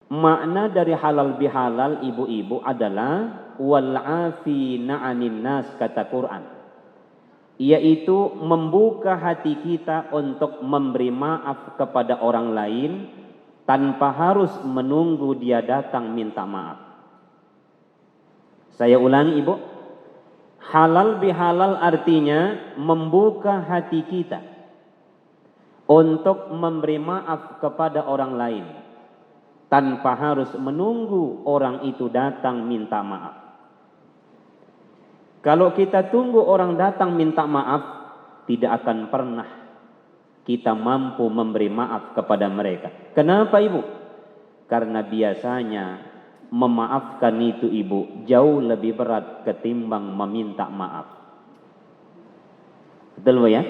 Makna dari halal bihalal ibu-ibu adalah wal afina 'anil nas, kata Quran, yaitu membuka hati kita untuk memberi maaf kepada orang lain tanpa harus menunggu dia datang minta maaf. Saya ulangi ibu, halal bihalal artinya membuka hati kita untuk memberi maaf kepada orang lain tanpa harus menunggu orang itu datang minta maaf. Kalau kita tunggu orang datang minta maaf, tidak akan pernah kita mampu memberi maaf kepada mereka. Kenapa ibu? Karena biasanya memaafkan itu ibu jauh lebih berat ketimbang meminta maaf. Betul bu ya?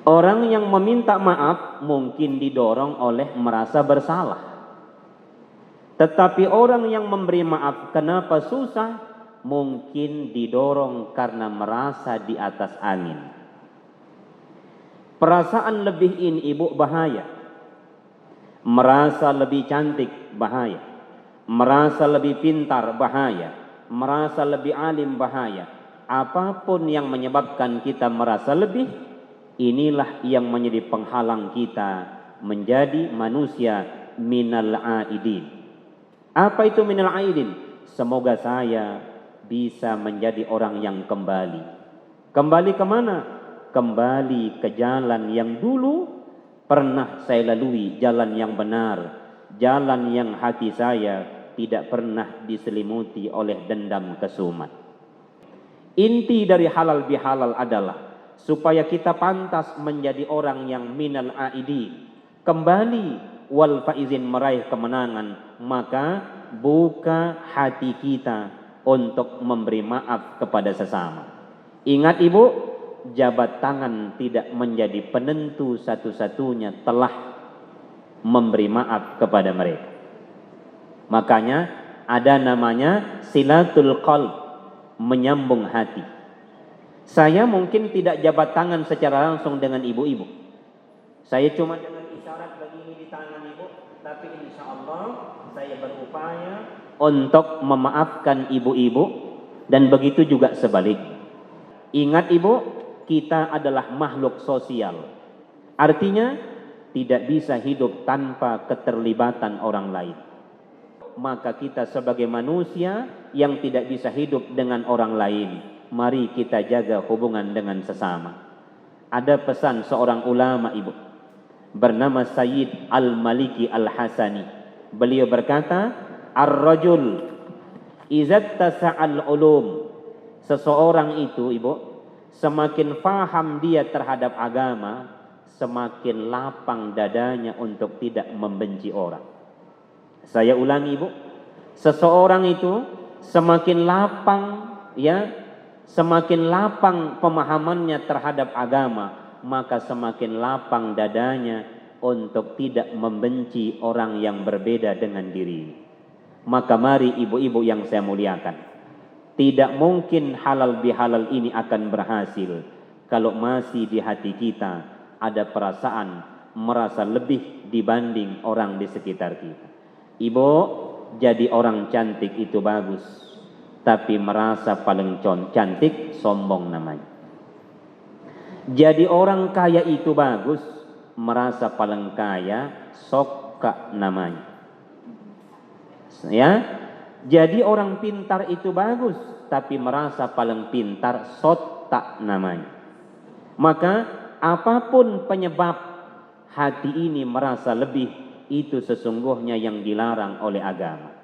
Orang yang meminta maaf mungkin didorong oleh merasa bersalah. Tetapi orang yang memberi maaf kenapa susah? Mungkin didorong karena merasa di atas angin. Perasaan lebih ini ibu bahaya. Merasa lebih cantik bahaya. Merasa lebih pintar bahaya. Merasa lebih alim bahaya. Apapun yang menyebabkan kita merasa lebih, inilah yang menjadi penghalang kita menjadi manusia minal aidin. Apa itu minal aidin? Semoga saya bisa menjadi orang yang kembali. Kembali kemana? Kembali ke jalan yang dulu pernah saya lalui, jalan yang benar, jalan yang hati saya tidak pernah diselimuti oleh dendam kesumat. Inti dari halal bihalal adalah supaya kita pantas menjadi orang yang minal aidin, kembali wal faizin, meraih kemenangan. Maka buka hati kita untuk memberi maaf kepada sesama. Ingat ibu, jabat tangan tidak menjadi penentu satu-satunya telah memberi maaf kepada mereka. Makanya ada namanya silatul qalb, menyambung hati. Saya mungkin tidak jabat tangan secara langsung dengan ibu-ibu. Saya cuma dengan isyarat begini di tangan ibu, tapi insya Allah saya berupaya untuk memaafkan ibu-ibu, dan begitu juga sebalik. Ingat ibu, kita adalah makhluk sosial. Artinya tidak bisa hidup tanpa keterlibatan orang lain. Maka kita sebagai manusia yang tidak bisa hidup dengan orang lain, mari kita jaga hubungan dengan sesama. Ada pesan seorang ulama ibu bernama Sayyid Al-Maliki Al-Hasani. Beliau berkata, ar-rajul izat tasa'al ulum. Seseorang itu ibu, semakin faham dia terhadap agama, semakin lapang dadanya untuk tidak membenci orang. Saya ulangi ibu, seseorang itu semakin lapang ya, semakin lapang pemahamannya terhadap agama, maka semakin lapang dadanya untuk tidak membenci orang yang berbeda dengan diri. Maka mari ibu-ibu yang saya muliakan, tidak mungkin halal bihalal ini akan berhasil kalau masih di hati kita ada perasaan merasa lebih dibanding orang di sekitar kita. Ibu, jadi orang cantik itu bagus, tapi merasa paling cantik sombong namanya. Jadi orang kaya itu bagus, merasa paling kaya soka namanya. Ya, jadi orang pintar itu bagus, tapi merasa paling pintar sotak namanya. Maka apapun penyebab hati ini merasa lebih, itu sesungguhnya yang dilarang oleh agama.